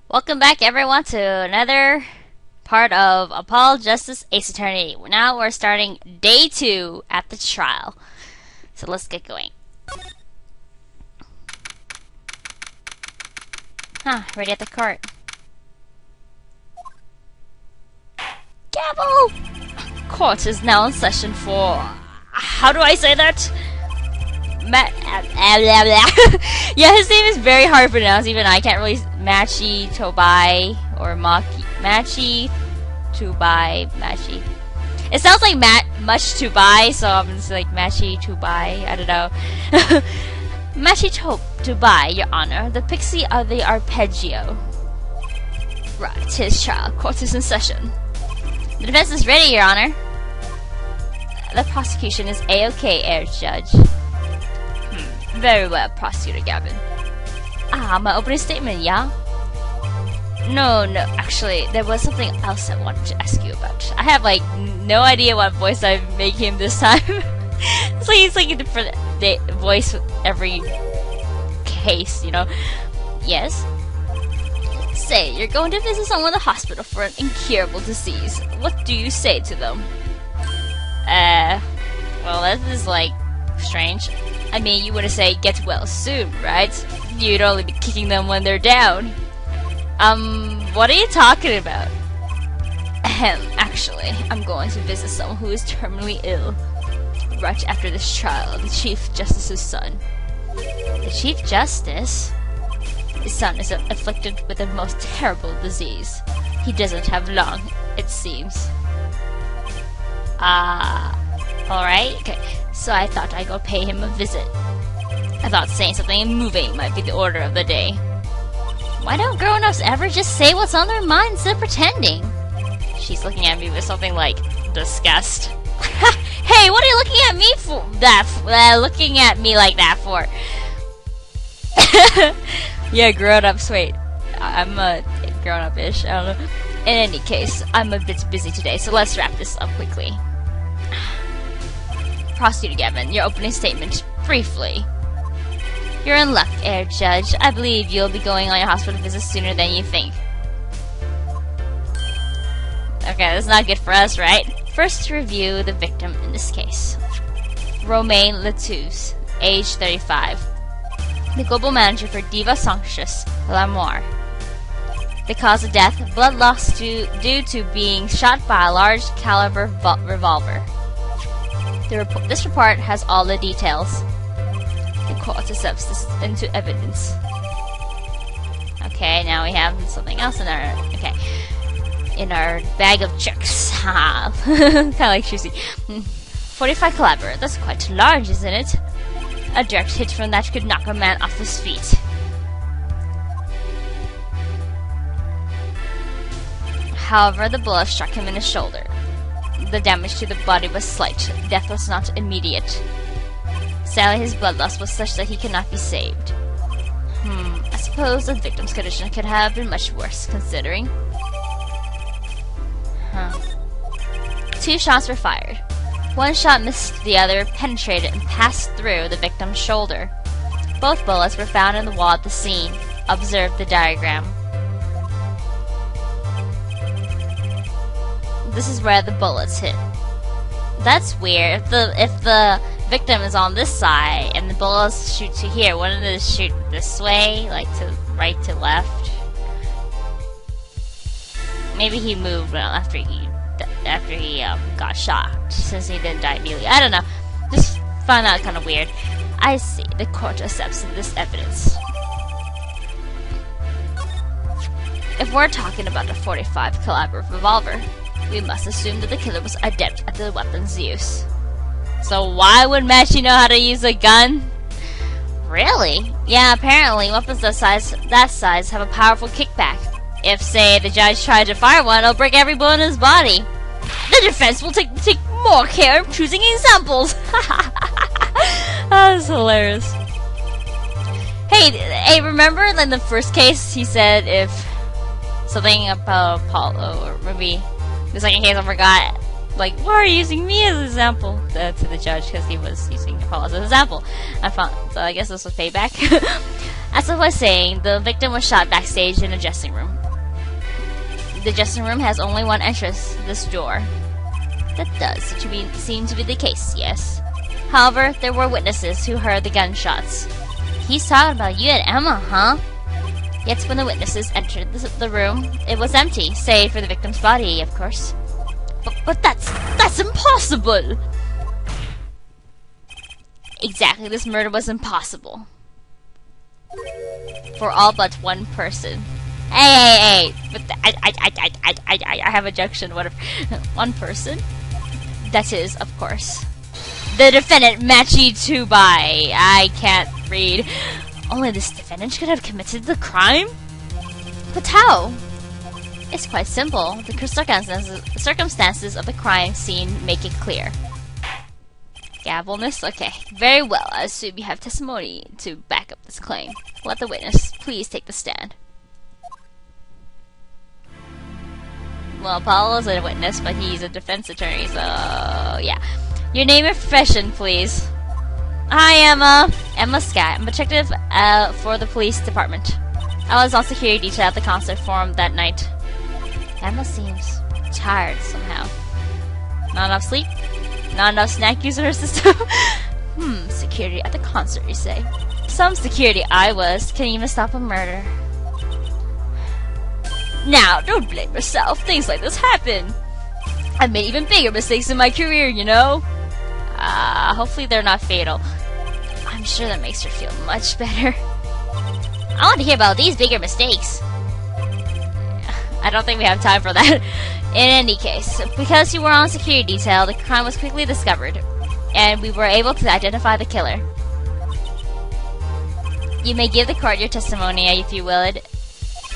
Welcome back, everyone, to another part of Apollo Justice Ace Attorney. Now we're starting day 2 at the trial. So let's get going. Ready at the court. Gavel! Court is now in session for... How do I say that? Yeah, his name is very hard to pronounce. Even I can't really. Machi Tobai or Machi Tubai Machi. It sounds like much to buy, so I'm just like Machi Tubai. I don't know. Machi Tubai, Your Honor. The pixie of the arpeggio. Right, his trial. Court is in session. The defense is ready, Your Honor. The prosecution is A-OK, Air Judge. Very well, Prosecutor Gavin. My opening statement, yeah? No, actually, there was something else I wanted to ask you about. I have, no idea what voice I make him this time. He's a different voice with every case, you know? Yes? Say, you're going to visit someone in the hospital for an incurable disease. What do you say to them? Well, that is, strange. I mean, you wouldn't say, get well soon, right? You'd only be kicking them when they're down. What are you talking about? Actually, I'm going to visit someone who is terminally ill. Right after this trial, the Chief Justice's son. The Chief Justice? His son is afflicted with the most terrible disease. He doesn't have long, it seems. Alright, okay. So I thought I'd go pay him a visit. I thought saying something moving might be the order of the day. Why don't grown-ups ever just say what's on their mind instead of pretending? She's looking at me with something like disgust. Hey, what are you looking at me for? Looking at me like that for? Yeah, grown-ups. Wait, I'm a grown-up-ish. I don't know. In any case, I'm a bit busy today, so let's wrap this up quickly. Prosecutor Gavin, your opening statement, briefly. You're in luck, Air Judge. I believe you'll be going on your hospital visit sooner than you think. Okay, that's not good for us, right? First, to review the victim in this case. Romain Letouze, age 35. The global manager for Diva Sanctus L'Amour. The cause of death, blood loss due to being shot by a large caliber revolver. This report has all the details. The court accepts this into evidence. Okay, now we have something else in our bag of tricks. Kind of like Shusy. 45 caliber. That's quite large, isn't it? A direct hit from that could knock a man off his feet. However, the bullet struck him in the shoulder. The damage to the body was slight. Death was not immediate. Sadly, his blood loss was such that he cannot be saved. I suppose the victim's condition could have been much worse, considering. 2 shots were fired. One shot missed, the other penetrated and passed through the victim's shoulder. Both bullets were found in the wall at the scene. Observe the diagram. This is where the bullets hit. That's weird. If the victim is on this side and the bullets shoot to here, wouldn't they shoot this way, like to right to left? Maybe he moved after he got shot, since he didn't die immediately. I don't know. Just found that kind of weird. I see. The court accepts this evidence. If we're talking about the 45 caliber revolver, we must assume that the killer was adept at the weapon's use. So why would Machi know how to use a gun? Really? Yeah, apparently weapons that size have a powerful kickback. If, say, the judge tried to fire one, it'll break every bone in his body. The defense will take more care of choosing examples. That was hilarious. Hey, remember in the first case he said if something about Apollo, or maybe the second case I forgot, why are you using me as an example? To the judge, because he was using Apollo as an example. So I guess this was payback. As I was saying, the victim was shot backstage in a dressing room. The dressing room has only one entrance, this door. That does seem to be the case, yes. However, there were witnesses who heard the gunshots. He's talking about you and Emma, huh? Yet when the witnesses entered the room, it was empty, save for the victim's body, of course. But that's impossible! Exactly, this murder was impossible. For all but one person. Hey! But I have a junction, whatever. One person? That is, of course, the defendant, Machi Tubai. I can't read. Only this defendant could have committed the crime? But how? It's quite simple. The circumstances of the crime scene make it clear. Gavelness? Okay. Very well. I assume you have testimony to back up this claim. Let the witness please take the stand. Well, Paul is a witness, but he's a defense attorney, so yeah. Your name and profession, please. Hi, Emma. Emma Scott. I'm a detective for the police department. I was on security detail at the concert forum that night. Emma seems tired somehow. Not enough sleep? Not enough snack use in her system? Security at the concert, you say? Some security I was. Can't even stop a murder. Now, don't blame yourself. Things like this happen. I've made even bigger mistakes in my career, you know? Hopefully they're not fatal. I'm sure that makes her feel much better. I want to hear about these bigger mistakes. I don't think we have time for that. In any case, because you were on security detail, the crime was quickly discovered, and we were able to identify the killer. You may give the court your testimony, if you will.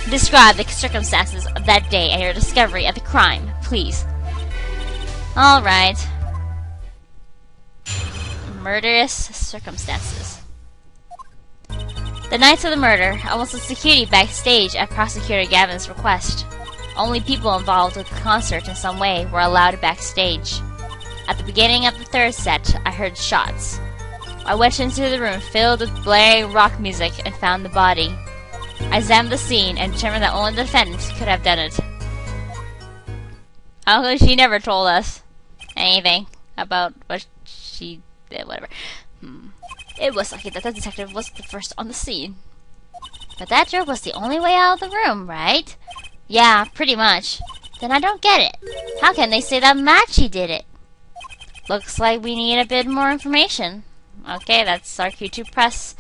Describe the circumstances of that day and your discovery of the crime, please. Alright. Murderous circumstances. The night of the murder, I was in security backstage at Prosecutor Gavin's request. Only people involved with the concert in some way were allowed backstage. At the beginning of the third set, I heard shots. I went into the room filled with blaring rock music and found the body. I examined the scene and determined that only the defendant could have done it. Oh, she never told us anything about what she did, whatever. It was lucky that the detective was the first on the scene. But that door was the only way out of the room, right? Yeah, pretty much. Then I don't get it. How can they say that Machi did it? Looks like we need a bit more information. Okay, that's our Q2 press.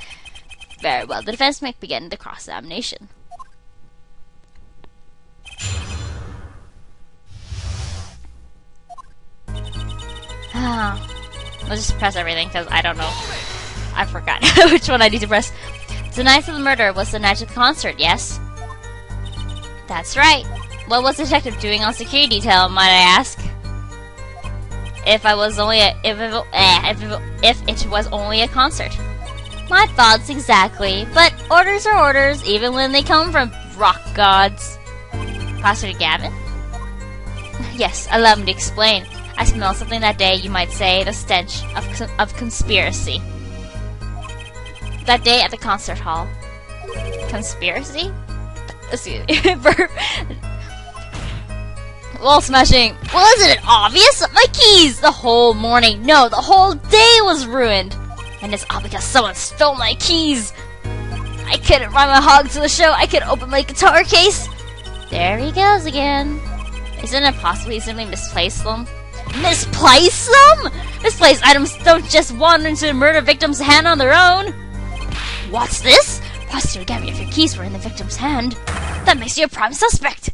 Very well, the defense may begin the cross-examination. Let's just press everything, because I don't know. I forgot which one I need to press. The night of the murder was the night of the concert, yes? That's right. What was the detective doing on security detail, might I ask? If it was only a concert. My thoughts exactly, but orders are orders, even when they come from rock gods. Prosecutor Gavin? Yes, allow me to explain. I smelled something that day, you might say, the stench of conspiracy. That day at the concert hall. Conspiracy? Excuse me. Wall smashing. Well, isn't it obvious? My keys! The whole morning, no, the whole day was ruined. And it's all because someone stole my keys. I couldn't ride my hog to the show. I could open my guitar case. There he goes again. Isn't it possible he simply misplaced them? Misplace them? Misplaced items don't just wander into the murder victim's hand on their own. What's this? Prosecutor Gavin, if your keys were in the victim's hand, that makes you a prime suspect.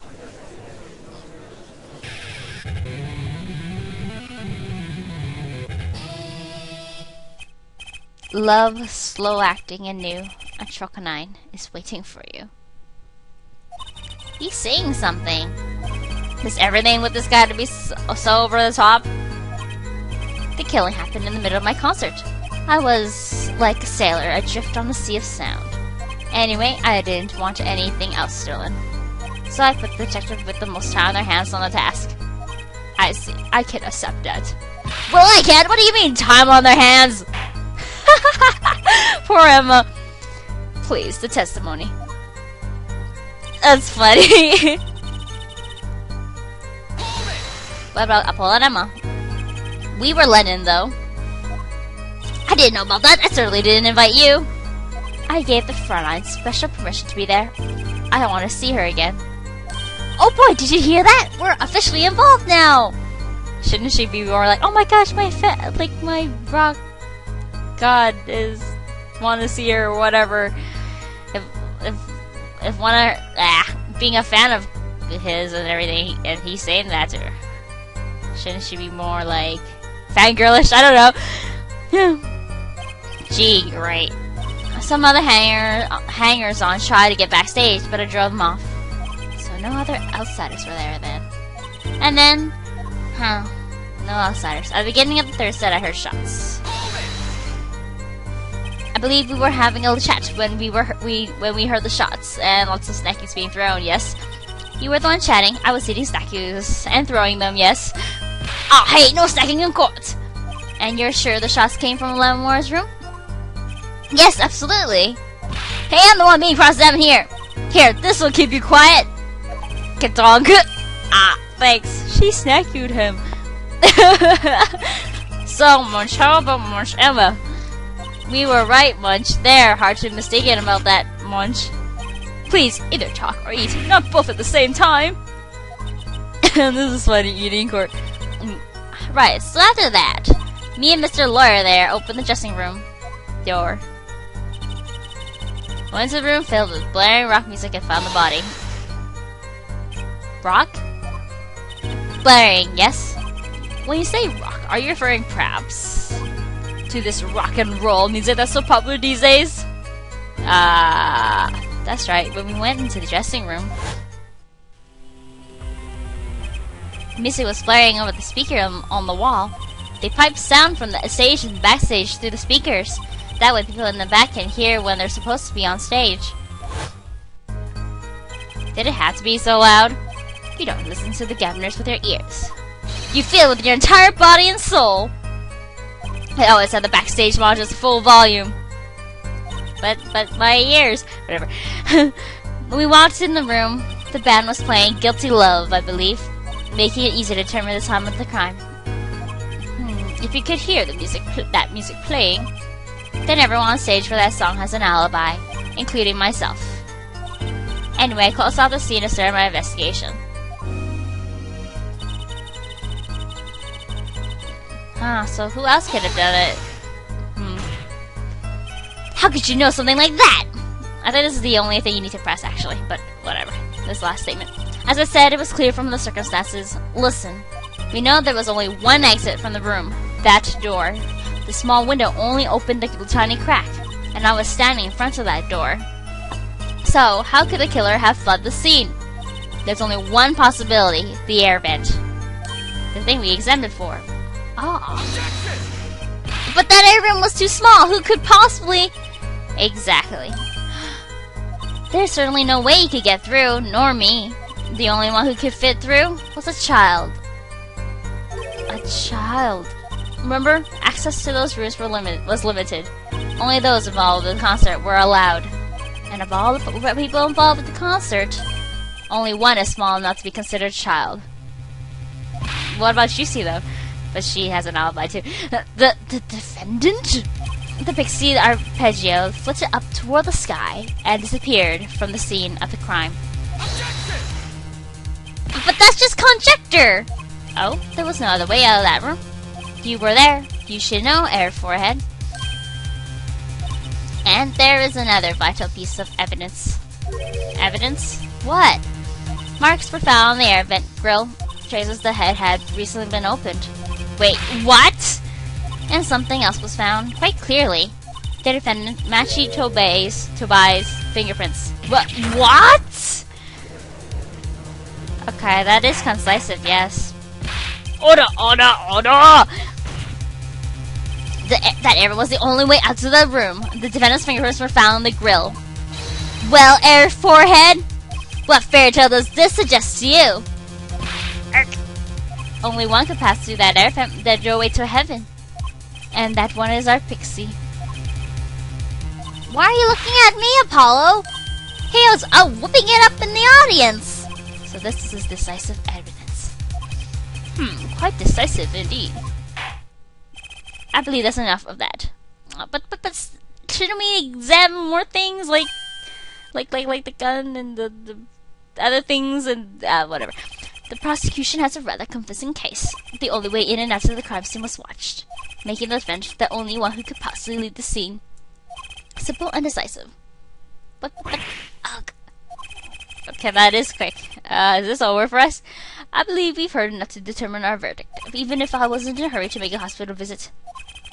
Love, slow acting and new. A Trocanine is waiting for you. He's saying something. Is everything with this guy to be so over the top? The killing happened in the middle of my concert. I was like a sailor adrift on the sea of sound. Anyway, I didn't want anything else stolen. So I put the detective with the most time on their hands on the task. I see. I can accept that. Well, I can't. What do you mean, time on their hands? Poor Emma. Please, the testimony. That's funny. What about Apollo and Emma? We were let in, though. I didn't know about that. I certainly didn't invite you. I gave the Fräulein special permission to be there. I don't want to see her again. Oh boy, did you hear that? We're officially involved now. Shouldn't she be more like, oh my gosh, my rock god is want to see her or whatever. If one of being a fan of his and everything, and he's saying that to her, shouldn't she be more like fangirlish? I don't know. Gee, great. Some other hangers-on tried to get backstage, but I drove them off. So no other outsiders were there then. And then, no outsiders. At the beginning of the third set, I heard shots. I believe we were having a little chat when we heard the shots and lots of snackies being thrown. Yes, you were the one chatting. I was eating snackies and throwing them. Yes. Oh, hey, no snacking in court. And you're sure the shots came from Lemoire's room? Yes, absolutely. Hey, I'm the one being cross-examined here. Here, this will keep you quiet. Get dog. Ah, thanks. She snack-you'd him. So, Munch, how about Munch Emma? We were right, Munch. They're hard to mistaken about that, Munch. Please, either talk or eat, not both at the same time. And this is funny, eating court. Right, so after that, me and Mr. Lawyer there opened the dressing room door. Went into the room filled with blaring rock music and found the body. Rock? Blaring, yes. When you say rock, are you referring perhaps to this rock and roll music that's so popular these days? That's right. When we went into the dressing room, music was blaring over the speaker on the wall. They piped sound from the stage and backstage through the speakers. That way people in the back can hear when they're supposed to be on stage. Did it have to be so loud? You don't listen to the governors with your ears. You feel it with your entire body and soul. I always had the backstage modules full volume. But my ears, whatever. When we walked in the room, the band was playing Guilty Love, I believe, making it easy to determine the time of the crime. If you could hear the music playing, then everyone on stage for that song has an alibi, including myself. Anyway, I closed off the scene to start my investigation. So who else could have done it? How could you know something like that? I think this is the only thing you need to press, actually, but whatever. This last statement. As I said, it was clear from the circumstances. Listen, we know there was only one exit from the room. That door. The small window only opened a tiny crack, and I was standing in front of that door. So, how could the killer have fled the scene? There's only one possibility, the air vent. The thing we examined for. But that air vent was too small. Who could possibly... Exactly. There's certainly no way he could get through, nor me. The only one who could fit through was a child. A child. Remember, access to those rooms was limited. Only those involved with the concert were allowed. And of all the people involved with the concert, only one is small enough to be considered a child. What about Juicy, though? But she has an alibi, too. The defendant? The pixie arpeggio flitted up toward the sky and disappeared from the scene of the crime. But that's just conjecture! Oh, there was no other way out of that room. You were there. You should know, Air Forehead. And there is another vital piece of evidence. Evidence? What? Marks were found on the air vent grill. Traces the head had recently been opened. Wait, what? And something else was found, quite clearly. The defendant, Machi Tobai's fingerprints. What? Okay, that is concisive, yes. Order! That error was the only way out of the room. The defendant's fingerprints were found on the grill. Well, Air Forehead, what fairy tale does this suggest to you? Only one could pass through that air vent that doorway to heaven. And that one is our pixie. Why are you looking at me, Apollo? He was whooping it up in the audience. So this is decisive evidence. Quite decisive indeed. I believe that's enough of that. But shouldn't we examine more things like the gun and the other things and whatever. The prosecution has a rather convincing case. The only way in and out of the crime scene was watched, making the defendant the only one who could possibly lead the scene. Simple and decisive. But ugh. Okay, that is quick. Is this over for us? I believe we've heard enough to determine our verdict, even if I wasn't in a hurry to make a hospital visit.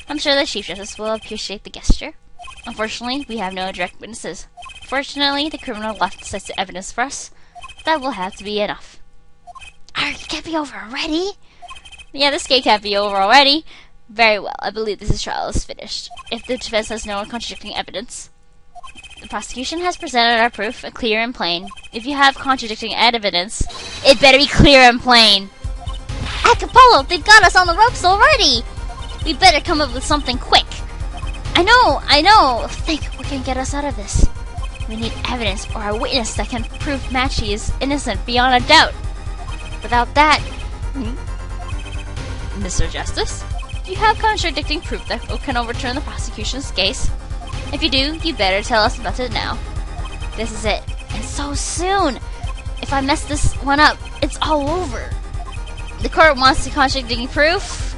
I'm sure the Chief Justice will appreciate the gesture. Unfortunately, we have no direct witnesses. Fortunately, the criminal left decisive evidence for us. That will have to be enough. It can't be over already? Yeah, this game can't be over already. Very well, I believe this trial is finished. If the defense has no contradicting evidence. The prosecution has presented our proof, clear and plain. If you have contradicting evidence, it better be clear and plain. Acapulco, they've got us on the ropes already! We better come up with something quick. I know. Think what can get us out of this. We need evidence or a witness that can prove Maxy is innocent beyond a doubt. Without that... Mr. Justice, do you have contradicting proof that can overturn the prosecution's case? If you do, you better tell us about it now. This is it. And so soon! If I mess this one up, it's all over. The court wants the contradicting proof.